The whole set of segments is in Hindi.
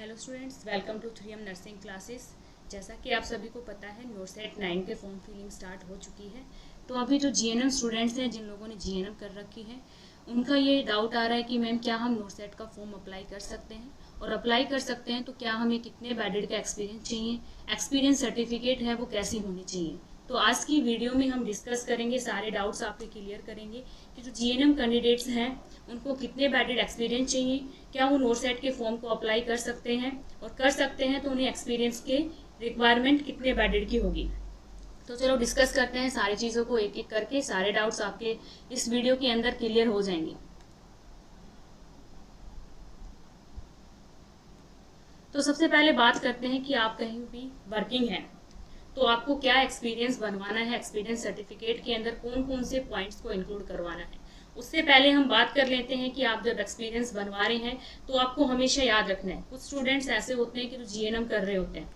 Hello students, welcome to 3M nursing classes. जैसा कि आप सभी को पता है, नोरसेट 9 के फॉर्म फिलिंग स्टार्ट हो चुकी है। तो अभी जो जीएनएम स्टूडेंट्स हैं, जिन लोगों ने जीएनएम कर रखी है, उनका ये डाउट आ रहा है कि मैम क्या हम नोरसेट का फॉर्म अप्लाई कर सकते हैं, और अप्लाई कर सकते हैं तो क्या हमें कितने बैडेड का एक्सपीरियंस चाहिए, एक्सपीरियंस सर्टिफिकेट है वो कैसी होनी चाहिए। तो आज की वीडियो में हम डिस्कस करेंगे, सारे डाउट्स आपके क्लियर करेंगे कि जो जीएनएम कैंडिडेट्स हैं उनको कितने बैडेड एक्सपीरियंस चाहिए, क्या वो नोरसेट के फॉर्म को अप्लाई कर सकते हैं, और कर सकते हैं तो उन्हें एक्सपीरियंस के रिक्वायरमेंट कितने बैडेड की होगी। तो चलो डिस्कस करते हैं सारी चीज़ों को एक एक करके। सारे डाउट्स आपके इस वीडियो के अंदर क्लियर हो जाएंगे। तो सबसे पहले बात करते हैं कि आप कहीं भी वर्किंग हैं तो आपको क्या एक्सपीरियंस बनवाना है, एक्सपीरियंस सर्टिफिकेट के अंदर कौन कौन से पॉइंट्स को इंक्लूड करवाना है। उससे पहले हम बात कर लेते हैं कि आप जब एक्सपीरियंस बनवा रहे हैं तो आपको हमेशा याद रखना है, कुछ स्टूडेंट्स ऐसे होते हैं कि जो जीएनएम कर रहे होते हैं,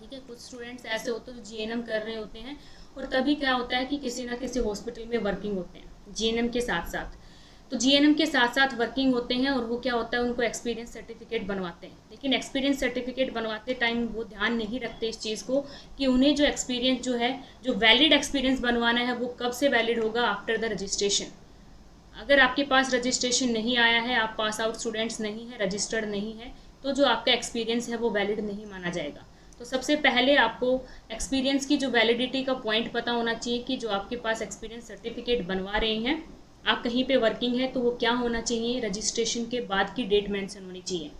ठीक है, कुछ स्टूडेंट्स ऐसे होते हैं जो जीएनएम कर रहे होते हैं और तभी क्या होता है कि किसी ना किसी हॉस्पिटल में वर्किंग होते हैं जीएनएम के साथ साथ। तो जीएनएम के साथ साथ वर्किंग होते हैं और वो क्या होता है, उनको एक्सपीरियंस सर्टिफिकेट बनवाते हैं, लेकिन एक्सपीरियंस सर्टिफिकेट बनवाते टाइम वो ध्यान नहीं रखते इस चीज़ को कि उन्हें जो एक्सपीरियंस जो है, जो वैलिड एक्सपीरियंस बनवाना है, वो कब से वैलिड होगा, आफ्टर द रजिस्ट्रेशन। अगर आपके पास रजिस्ट्रेशन नहीं आया है, आप पास आउट स्टूडेंट्स नहीं है, रजिस्टर्ड नहीं है, तो जो आपका एक्सपीरियंस है वो वैलिड नहीं माना जाएगा। तो सबसे पहले आपको एक्सपीरियंस की जो वैलिडिटी का पॉइंट पता होना चाहिए कि जो आपके पास एक्सपीरियंस सर्टिफिकेट बनवा रहे हैं, आप कहीं पे वर्किंग है तो वो क्या होना चाहिए, रजिस्ट्रेशन के बाद की डेट मेंशन होनी चाहिए।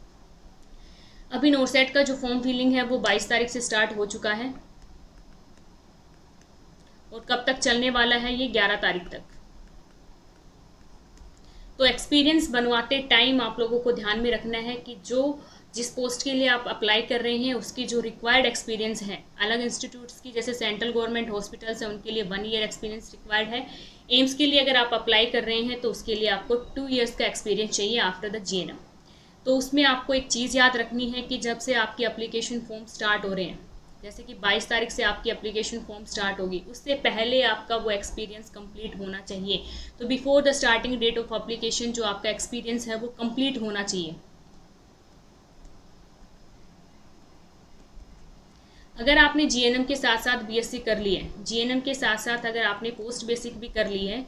अभी नोरसेट का जो फॉर्म फिलिंग है वो 22 तारीख से स्टार्ट हो चुका है और कब तक चलने वाला है, ये 11 तारीख तक। तो एक्सपीरियंस बनवाते टाइम आप लोगों को ध्यान में रखना है कि जो जिस पोस्ट के लिए आप अप्लाई कर रहे हैं उसकी जो रिक्वायर्ड एक्सपीरियंस है, अलग इंस्टीट्यूट्स की जैसे सेंट्रल गवर्नमेंट हॉस्पिटल्स हैं उनके लिए 1 ईयर एक्सपीरियंस रिक्वायर्ड है। एम्स के लिए अगर आप अप्लाई कर रहे हैं तो उसके लिए आपको 2 ईयर्स का एक्सपीरियंस चाहिए आफ्टर द जीएनएम। तो उसमें आपको एक चीज़ याद रखनी है कि जब से आपके एप्लीकेशन फॉर्म स्टार्ट हो रहे हैं, जैसे कि 22 तारीख से आपकी एप्लीकेशन फॉर्म स्टार्ट होगी, उससे पहले आपका वो एक्सपीरियंस कंप्लीट होना चाहिए। तो before the starting date of application जो आपका एक्सपीरियंस है वो कंप्लीट होना चाहिए। अगर आपने जीएनएम के साथ साथ बीएससी कर ली है, जीएनएम के साथ साथ अगर आपने पोस्ट बेसिक भी कर ली है,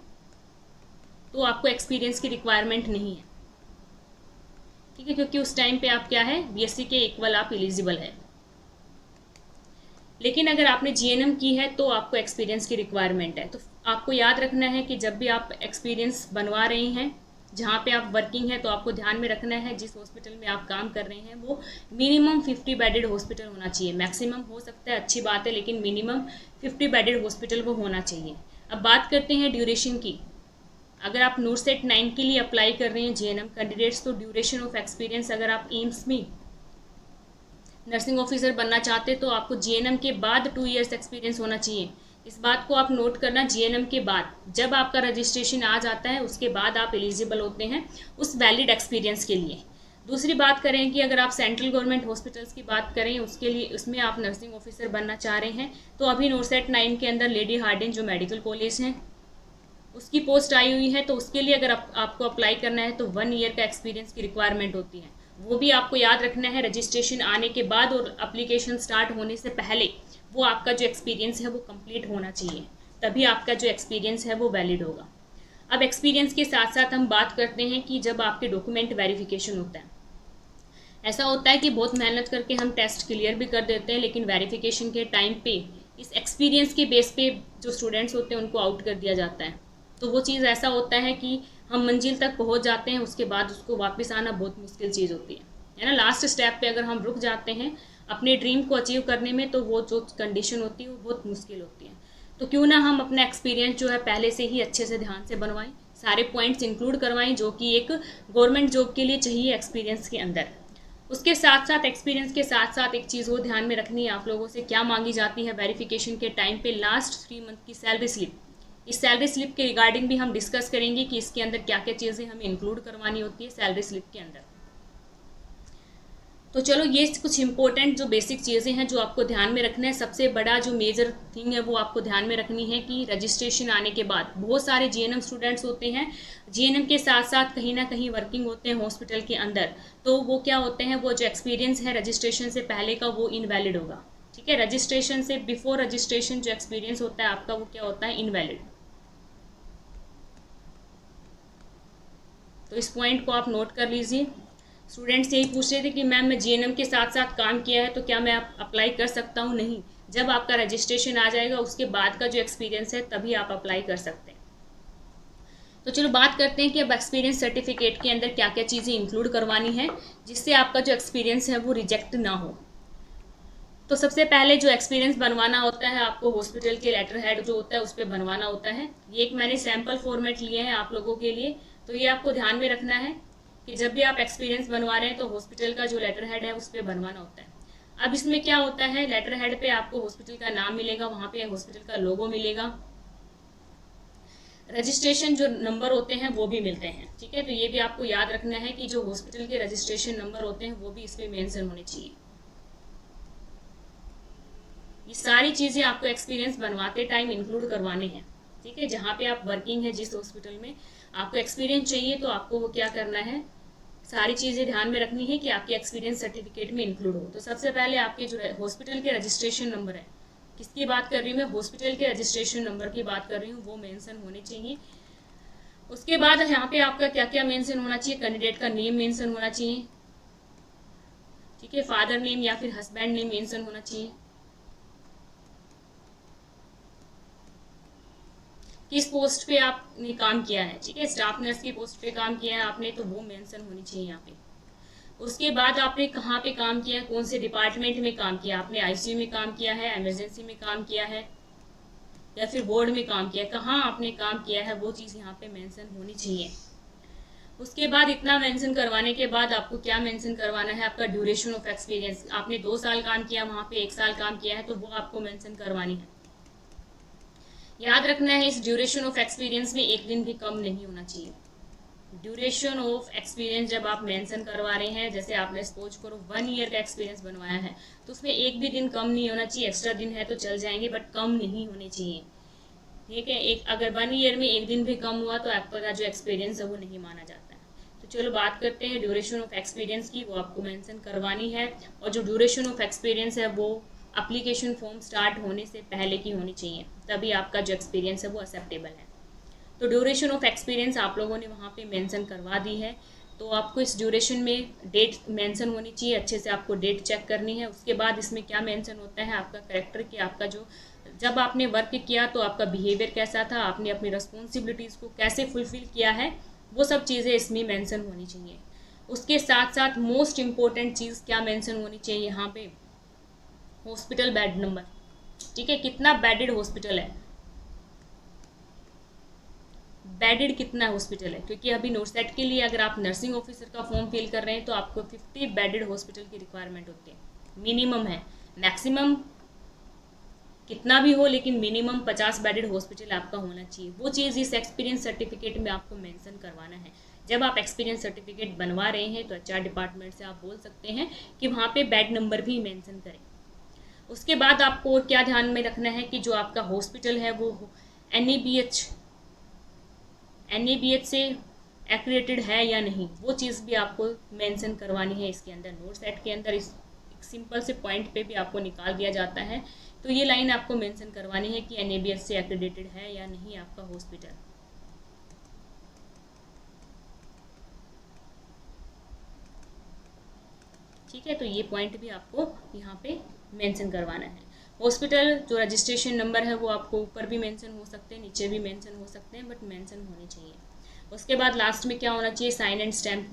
तो आपको एक्सपीरियंस की रिक्वायरमेंट नहीं है, ठीक है, क्योंकि उस टाइम पे आप क्या है, बीएससी के इक्वल आप एलिजिबल है। लेकिन अगर आपने जीएनएम की है तो आपको एक्सपीरियंस की रिक्वायरमेंट है। तो आपको याद रखना है कि जब भी आप एक्सपीरियंस बनवा रहे हैं, जहाँ पे आप वर्किंग है, तो आपको ध्यान में रखना है जिस हॉस्पिटल में आप काम कर रहे हैं वो मिनिमम 50 बेडेड हॉस्पिटल होना चाहिए। मैक्सिमम हो सकता है, अच्छी बात है, लेकिन मिनिमम 50 बेडेड हॉस्पिटल वो होना चाहिए। अब बात करते हैं ड्यूरेशन की। अगर आप नोरसेट 9 के लिए अप्लाई कर रहे हैं जीएनएम कैंडिडेट्स, तो ड्यूरेशन ऑफ एक्सपीरियंस अगर आप एम्स में नर्सिंग ऑफिसर बनना चाहते तो आपको जीएनएम के बाद 2 ईयर्स एक्सपीरियंस होना चाहिए। इस बात को आप नोट करना, जीएनएम के बाद जब आपका रजिस्ट्रेशन आ जाता है उसके बाद आप एलिजिबल होते हैं उस वैलिड एक्सपीरियंस के लिए। दूसरी बात करें कि अगर आप सेंट्रल गवर्नमेंट हॉस्पिटल्स की बात करें, उसके लिए उसमें आप नर्सिंग ऑफिसर बनना चाह रहे हैं, तो अभी नोरसेट 9 के अंदर लेडी हार्डिंग जो मेडिकल कॉलेज है उसकी पोस्ट आई हुई है, तो उसके लिए अगर आपको अप्लाई करना है तो 1 ईयर का एक्सपीरियंस की रिक्वायरमेंट होती है। वो भी आपको याद रखना है, रजिस्ट्रेशन आने के बाद और एप्लीकेशन स्टार्ट होने से पहले वो आपका जो एक्सपीरियंस है वो कंप्लीट होना चाहिए, तभी आपका जो एक्सपीरियंस है वो वैलिड होगा। अब एक्सपीरियंस के साथ साथ हम बात करते हैं कि जब आपके डॉक्यूमेंट वेरिफिकेशन होता है, ऐसा होता है कि बहुत मेहनत करके हम टेस्ट क्लियर भी कर देते हैं, लेकिन वेरिफिकेशन के टाइम पे इस एक्सपीरियंस के बेस पे जो स्टूडेंट्स होते हैं उनको आउट कर दिया जाता है। तो वो चीज़ ऐसा होता है कि हम मंजिल तक पहुंच जाते हैं, उसके बाद उसको वापस आना बहुत मुश्किल चीज़ होती है ना। लास्ट स्टेप पे अगर हम रुक जाते हैं अपने ड्रीम को अचीव करने में, तो वो जो कंडीशन होती है वो बहुत मुश्किल होती है। तो क्यों ना हम अपना एक्सपीरियंस जो है पहले से ही अच्छे से ध्यान से बनवाएं, सारे पॉइंट्स इंक्लूड करवाएं जो कि एक गवर्नमेंट जॉब के लिए चाहिए एक्सपीरियंस के अंदर। उसके साथ साथ एक्सपीरियंस के साथ साथ एक चीज़ वो ध्यान में रखनी है, आप लोगों से क्या मांगी जाती है वेरिफिकेशन के टाइम पे, लास्ट 3 मंथ की सैलरी स्लिप। इस सैलरी स्लिप के रिगार्डिंग भी हम डिस्कस करेंगे कि इसके अंदर क्या क्या चीज़ें हमें इंक्लूड करवानी होती है सैलरी स्लिप के अंदर। तो चलो ये कुछ इंपॉर्टेंट जो बेसिक चीज़ें हैं जो आपको ध्यान में रखना है। सबसे बड़ा जो मेजर थिंग है वो आपको ध्यान में रखनी है कि रजिस्ट्रेशन आने के बाद बहुत सारे जीएनएम स्टूडेंट्स होते हैं, जीएनएम के साथ साथ कहीं ना कहीं वर्किंग होते हैं हॉस्पिटल के अंदर, तो वो क्या होते हैं, वो जो एक्सपीरियंस है रजिस्ट्रेशन से पहले का वो इनवैलिड होगा। ठीक है, रजिस्ट्रेशन से बिफोर रजिस्ट्रेशन जो एक्सपीरियंस होता है आपका वो क्या होता है, इनवैलिड। तो इस पॉइंट को आप नोट कर लीजिए। स्टूडेंट्स यही पूछ रहे थे कि मैम मैं जीएनएम के साथ साथ काम किया है तो क्या मैं अप्लाई कर सकता हूँ? नहीं, जब आपका रजिस्ट्रेशन आ जाएगा उसके बाद का जो एक्सपीरियंस है तभी आप अप्लाई कर सकते हैं। तो चलो बात करते हैं कि अब एक्सपीरियंस सर्टिफिकेट के अंदर क्या क्या चीज़ें इंक्लूड करवानी है जिससे आपका जो एक्सपीरियंस है वो रिजेक्ट ना हो। तो सबसे पहले जो एक्सपीरियंस बनवाना होता है आपको हॉस्पिटल के लेटर हेड जो होता है उस पर बनवाना होता है। ये एक मैंने सैम्पल फॉर्मेट लिए हैं आप लोगों के लिए, तो ये आपको ध्यान में रखना है कि जब भी आप एक्सपीरियंस बनवा रहे हैं तो हॉस्पिटल का जो लेटर हेड है उस पर बनवाना होता है। अब इसमें क्या होता है, लेटर हेड पे आपको हॉस्पिटल का नाम मिलेगा, वहाँ पे हॉस्पिटल का लोगो मिलेगा, रजिस्ट्रेशन जो नंबर होते हैं वो भी मिलते हैं। ठीक है, तो ये भी आपको याद रखना है कि जो हॉस्पिटल के रजिस्ट्रेशन नंबर होते हैं वो भी इस पर मेंशन होने चाहिए। ये सारी चीज़ें आपको एक्सपीरियंस बनवाते टाइम इंक्लूड करवाने हैं। ठीक है, जहाँ पे आप वर्किंग है जिस हॉस्पिटल में आपको एक्सपीरियंस चाहिए तो आपको वो क्या करना है, सारी चीज़ें ध्यान में रखनी है कि आपके एक्सपीरियंस सर्टिफिकेट में इंक्लूड हो। तो सबसे पहले आपके जो हॉस्पिटल के रजिस्ट्रेशन नंबर है, किसकी बात कर रही हूँ मैं, हॉस्पिटल के रजिस्ट्रेशन नंबर की बात कर रही हूँ, वो मेंशन होने चाहिए। उसके बाद यहाँ पे आपका क्या क्या मेंशन होना चाहिए, कैंडिडेट का नेम मेंशन होना चाहिए। ठीक है, फादर नेम या फिर हस्बैंड नेम मेंशन होना चाहिए, किस पोस्ट पे आपने काम किया है। ठीक है, स्टाफ नर्स की पोस्ट पे काम किया है आपने तो वो मेंशन होनी चाहिए यहाँ पे। उसके बाद आपने कहाँ पे काम किया है, कौन से डिपार्टमेंट में काम किया, आपने आईसीयू में काम किया है, इमरजेंसी में काम किया है या फिर वार्ड में काम किया है, कहाँ आपने काम किया है वो चीज़ यहाँ पे मेंशन होनी चाहिए। उसके बाद इतना मेंशन करवाने के बाद आपको क्या मेंशन करवाना है, आपका ड्यूरेशन ऑफ एक्सपीरियंस। आपने 2 साल काम किया वहाँ पे, 1 साल काम किया है तो वो आपको मेंशन करवानी है। याद रखना है इस ड्यूरेशन ऑफ एक्सपीरियंस में एक दिन भी कम नहीं होना चाहिए। ड्यूरेशन ऑफ एक्सपीरियंस जब आप मेंशन करवा रहे हैं, जैसे आपने सपोज करो 1 ईयर का एक्सपीरियंस बनवाया है तो उसमें एक भी दिन कम नहीं होना चाहिए। एक्स्ट्रा दिन है तो चल जाएंगे बट कम नहीं होने चाहिए। ठीक है, एक अगर 1 ईयर में एक दिन भी कम हुआ तो आपका जो एक्सपीरियंस है वो नहीं माना जाता है। तो चलो बात करते हैं ड्यूरेशन ऑफ एक्सपीरियंस की, वो आपको मेंशन करवानी है। और जो ड्यूरेशन ऑफ एक्सपीरियंस है वो एप्लीकेशन फॉर्म स्टार्ट होने से पहले की होनी चाहिए, तभी आपका जो एक्सपीरियंस है वो एक्सेप्टेबल है। तो ड्यूरेशन ऑफ एक्सपीरियंस आप लोगों ने वहाँ पे मेंशन करवा दी है, तो आपको इस ड्यूरेशन में डेट मेंशन होनी चाहिए, अच्छे से आपको डेट चेक करनी है। उसके बाद इसमें क्या मेंशन होता है, आपका कैरेक्टर की, आपका जो जब आपने वर्क किया तो आपका बिहेवियर कैसा था, आपने अपनी रिस्पॉन्सिबिलिटीज़ को कैसे फुलफिल किया है, वो सब चीज़ें इसमें मेंशन होनी चाहिए। उसके साथ साथ मोस्ट इम्पोर्टेंट चीज़ क्या मेंशन होनी चाहिए यहाँ पे, हॉस्पिटल बेड नंबर। ठीक है, कितना बेडेड हॉस्पिटल है, बेडेड कितना हॉस्पिटल है, क्योंकि अभी नोटसेट के लिए अगर आप नर्सिंग ऑफिसर का फॉर्म फिल कर रहे हैं तो आपको 50 बेडेड हॉस्पिटल की रिक्वायरमेंट होती है, मिनिमम है। मैक्सिमम कितना भी हो लेकिन मिनिमम 50 बेडेड हॉस्पिटल आपका होना चाहिए। वो चीज़ इस एक्सपीरियंस सर्टिफिकेट में आपको मेंशन करवाना है। जब आप एक्सपीरियंस सर्टिफिकेट बनवा रहे हैं तो एचआर डिपार्टमेंट से आप बोल सकते हैं कि वहाँ पे बेड नंबर भी मेंशन करें। उसके बाद आपको क्या ध्यान में रखना है कि जो आपका हॉस्पिटल है वो NABH से एक्रेडिटेड है या नहीं, वो चीज़ भी आपको मेंशन करवानी है इसके अंदर। नोट सेट के अंदर इस एक सिंपल से पॉइंट पे भी आपको निकाल दिया जाता है, तो ये लाइन आपको मेंशन करवानी है कि NABH से एक्रेडिटेड है या नहीं आपका हॉस्पिटल। ठीक है, तो ये पॉइंट भी आपको यहाँ पे मेंशन करवाना है। हॉस्पिटल जो रजिस्ट्रेशन नंबर है वो आपको ऊपर भी मेंशन हो सकते हैं, नीचे भी मेंशन हो सकते हैं, बट मेंशन होने चाहिए। उसके बाद लास्ट में क्या होना चाहिए, साइन एंड स्टैम्प।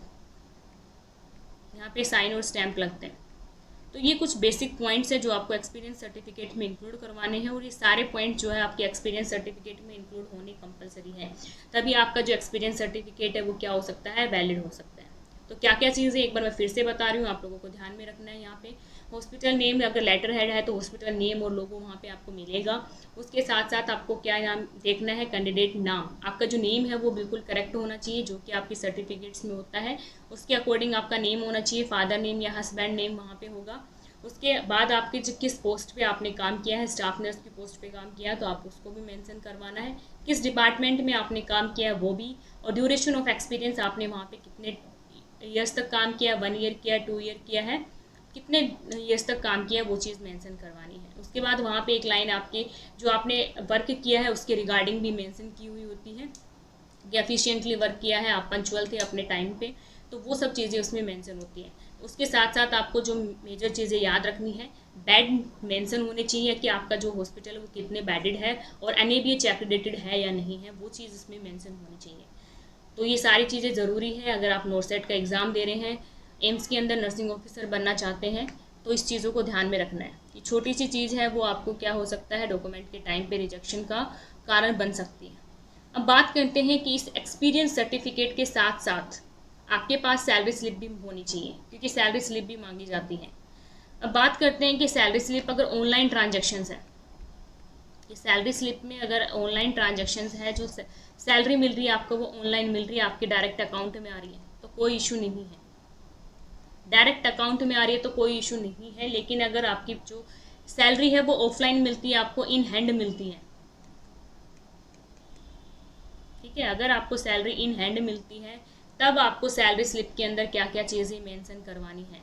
यहाँ पे साइन और स्टैम्प लगते हैं। तो ये कुछ बेसिक पॉइंट्स हैं जो आपको एक्सपीरियंस सर्टिफिकेट में इंक्लूड करवाने हैं, और ये सारे पॉइंट जो है आपके एक्सपीरियंस सर्टिफिकेट में इंक्लूड होने कंपलसरी है, तभी आपका जो एक्सपीरियंस सर्टिफिकेट है वो क्या हो सकता है, वैलिड हो सकता है। तो क्या क्या चीज़ें एक बार मैं फिर से बता रही हूँ, आप लोगों को ध्यान में रखना है। यहाँ पे हॉस्पिटल नेम, अगर लेटर हेड है तो हॉस्पिटल नेम और लोगो वहाँ पे आपको मिलेगा। उसके साथ साथ आपको क्या नाम देखना है, कैंडिडेट नाम, आपका जो नेम है वो बिल्कुल करेक्ट होना चाहिए, जो कि आपकी सर्टिफिकेट्स में होता है उसके अकॉर्डिंग आपका नेम होना चाहिए। फादर नेम या हस्बैंड नेम वहाँ पे होगा। उसके बाद आपके जो किस पोस्ट पे आपने काम किया है, स्टाफ नर्स की पोस्ट पे काम किया है तो आप उसको भी मेंशन करवाना है। किस डिपार्टमेंट में आपने काम किया है वो भी, और ड्यूरेशन ऑफ एक्सपीरियंस, आपने वहाँ पे कितने ईयर्स तक काम किया, 1 ईयर किया, 2 ईयर किया है, कितने ईयर्स तक काम किया, वो चीज़ मेंशन करवानी है। उसके बाद वहाँ पे एक लाइन आपके जो आपने वर्क किया है उसके रिगार्डिंग भी मेंशन की हुई होती है कि एफिशिएंटली वर्क किया है, आप पंचुअल थे अपने टाइम पे, तो वो सब चीज़ें उसमें मेंशन होती हैं। उसके साथ साथ आपको जो मेजर चीज़ें याद रखनी है, बेड मेंशन होने चाहिए कि आपका जो हॉस्पिटल है वो कितने बेडेड है और NABH एक्रेडिटेड है या नहीं है, वो चीज़ इसमें मेंशन होनी चाहिए। तो ये सारी चीज़ें ज़रूरी है अगर आप नोरसेट का एग्ज़ाम दे रहे हैं, एम्स के अंदर नर्सिंग ऑफिसर बनना चाहते हैं, तो इस चीज़ों को ध्यान में रखना है। ये छोटी सी चीज़ है, वो आपको क्या हो सकता है, डॉक्यूमेंट के टाइम पे रिजेक्शन का कारण बन सकती है। अब बात करते हैं कि इस एक्सपीरियंस सर्टिफिकेट के साथ साथ आपके पास सैलरी स्लिप भी होनी चाहिए, क्योंकि सैलरी स्लिप भी मांगी जाती है। अब बात करते हैं कि सैलरी स्लिप अगर ऑनलाइन ट्रांजेक्शन्स है, कि सैलरी स्लिप में अगर ऑनलाइन ट्रांजेक्शन्स है, जो सैलरी मिल रही है आपको वो ऑनलाइन मिल रही है, आपके डायरेक्ट अकाउंट में आ रही है, तो कोई इशू नहीं है। डायरेक्ट अकाउंट में आ रही है तो कोई इशू नहीं है। लेकिन अगर आपकी जो सैलरी है वो ऑफलाइन मिलती है, आपको इन हैंड मिलती है, ठीक है, अगर आपको सैलरी इन हैंड मिलती है तब आपको सैलरी स्लिप के अंदर क्या क्या चीज़ें मेंशन करवानी है,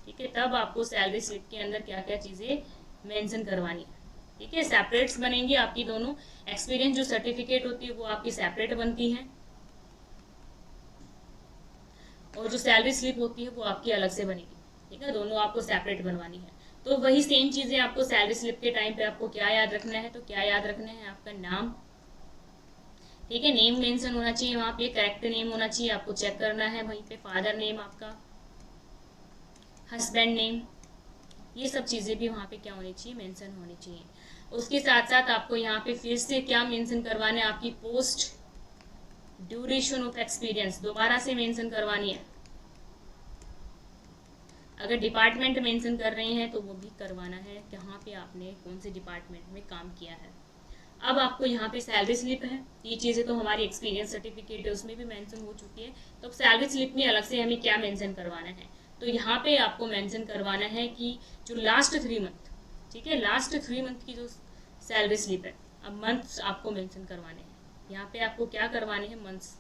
ठीक है, तब आपको सैलरी स्लिप के अंदर क्या क्या चीज़ें मेंशन करवानी है, ठीक है। सेपरेट्स बनेंगी आपकी दोनों, एक्सपीरियंस जो सर्टिफिकेट होती है वो आपकी सेपरेट बनती है और जो सैलरी स्लिप होती है वो आपकी अलग से बनेगी, ठीक है, दोनों आपको सेपरेट बनवानी है। तो वही सेम चीज़ें आपको सैलरी स्लिप के टाइम पे आपको क्या याद रखना है, तो क्या याद रखना है, आपका नाम, ठीक है, नेम मेंशन होना चाहिए वहाँ पे, करेक्ट नेम होना चाहिए, आपको चेक करना है वहीं पे, फादर नेम आपका, हस्बैंड नेम, ये सब चीज़ें भी वहाँ पे क्या होनी चाहिए, मेंशन होनी चाहिए। उसके साथ साथ आपको यहाँ पे फिर से क्या मेंशन करवाना है, आपकी पोस्ट ड्यूरेशन ऑफ एक्सपीरियंस दोबारा से मेंशन करवानी है। अगर डिपार्टमेंट मेंशन कर रहे हैं तो वो भी करवाना है, कहाँ पे आपने कौन से डिपार्टमेंट में काम किया है। अब आपको यहाँ पे सैलरी स्लिप है, ये चीज़ें तो हमारी एक्सपीरियंस सर्टिफिकेट है उसमें भी मेंशन हो चुकी है, तो अब सैलरी स्लिप में अलग से हमें क्या मेंशन करवाना है, तो यहाँ पे आपको मेंशन करवाना है कि जो लास्ट 3 मंथ, ठीक है, लास्ट 3 मंथ की जो सैलरी स्लिप है, अब मंथ्स आपको मेंशन करवाने हैं, यहाँ पे आपको क्या करवाने हैं, मंथ्स,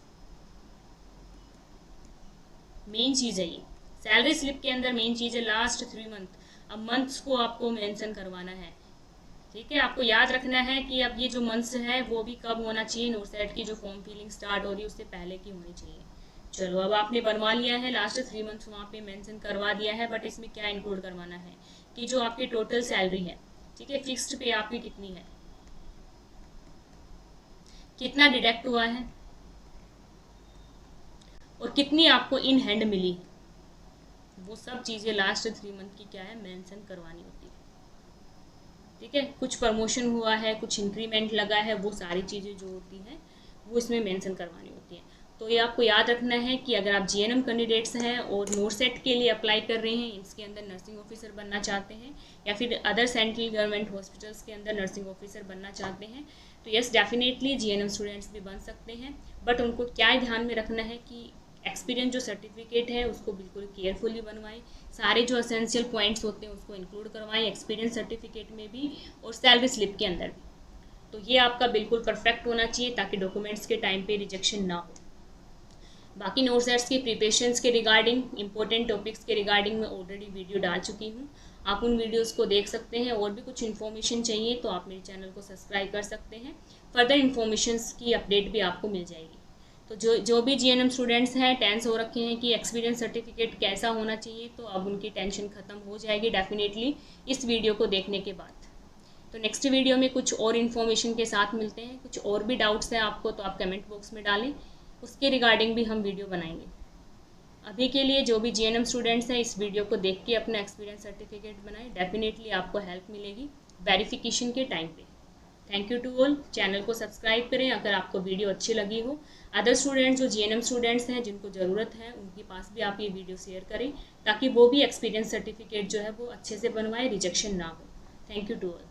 मेन चीज़ है ये सैलरी स्लिप के अंदर, मेन चीज़ है लास्ट 3 मंथ। अब मंथ्स को आपको मेंशन करवाना है, ठीक है, आपको याद रखना है कि अब ये जो मंथ्स है वो भी कब होना चाहिए, नोरसेट की जो फॉर्म फिलिंग स्टार्ट हो रही है उससे पहले की होनी चाहिए। चलो अब आपने बनवा लिया है, लास्ट 3 मंथ्स वहाँ पे मेंशन करवा दिया है, बट इसमें क्या इंक्लूड करवाना है कि जो आपकी टोटल सैलरी है, ठीक है, फिक्स्ड पे आपकी कितनी है, कितना डिडक्ट हुआ है और कितनी आपको इन हैंड मिली, वो सब चीज़ें लास्ट 3 मंथ की क्या है, मेंशन करवानी होती है, ठीक है। कुछ प्रमोशन हुआ है, कुछ इंक्रीमेंट लगा है, वो सारी चीज़ें जो होती हैं वो इसमें मेंशन करवानी होती हैं। तो ये आपको याद रखना है कि अगर आप GNM कैंडिडेट्स हैं और नोरसेट के लिए अप्लाई कर रहे हैं, इसके अंदर नर्सिंग ऑफिसर बनना चाहते हैं या फिर अदर सेंट्रल गवर्नमेंट हॉस्पिटल्स के अंदर नर्सिंग ऑफिसर बनना चाहते हैं, तो यस डेफिनेटली GNM स्टूडेंट्स भी बन सकते हैं। बट उनको क्या ध्यान में रखना है कि एक्सपीरियंस जो सर्टिफिकेट है उसको बिल्कुल केयरफुली बनवाएं, सारे जो असेंशियल पॉइंट्स होते हैं उसको इंक्लूड करवाएं एक्सपीरियंस सर्टिफिकेट में भी और सैलरी स्लिप के अंदर भी। तो ये आपका बिल्कुल परफेक्ट होना चाहिए ताकि डॉक्यूमेंट्स के टाइम पे रिजेक्शन ना हो। बाकी नोट्स की प्रिपरेशंस के रिगार्डिंग, इंपॉर्टेंट टॉपिक्स के रिगार्डिंग मैं ऑलरेडी वीडियो डाल चुकी हूँ, आप उन वीडियोस को देख सकते हैं। और भी कुछ इन्फॉर्मेशन चाहिए तो आप मेरे चैनल को सब्सक्राइब कर सकते हैं, फर्दर इन्फॉर्मेशंस की अपडेट भी आपको मिल जाएगी। तो जो भी GNM स्टूडेंट्स हैं टेंस हो रखे हैं कि एक्सपीरियंस सर्टिफिकेट कैसा होना चाहिए, तो अब उनकी टेंशन ख़त्म हो जाएगी डेफिनेटली इस वीडियो को देखने के बाद। तो नेक्स्ट वीडियो में कुछ और इन्फॉर्मेशन के साथ मिलते हैं। कुछ और भी डाउट्स हैं आपको तो आप कमेंट बॉक्स में डालें, उसके रिगार्डिंग भी हम वीडियो बनाएंगे। अभी के लिए जो भी GNM स्टूडेंट्स हैं इस वीडियो को देख के अपना एक्सपीरियंस सर्टिफिकेट बनाएं, डेफिनेटली आपको हेल्प मिलेगी वेरिफिकेशन के टाइम पे। Thank you to all. Channel को सब्सक्राइब करें अगर आपको वीडियो अच्छी लगी हो। अदर स्टूडेंट्स जो जीएनएम स्टूडेंट्स हैं जिनको ज़रूरत है उनके पास भी आप ये वीडियो शेयर करें ताकि वो भी एक्सपीरियंस सर्टिफिकेट जो है वो अच्छे से बनवाए, रिजेक्शन ना हो। Thank you to all.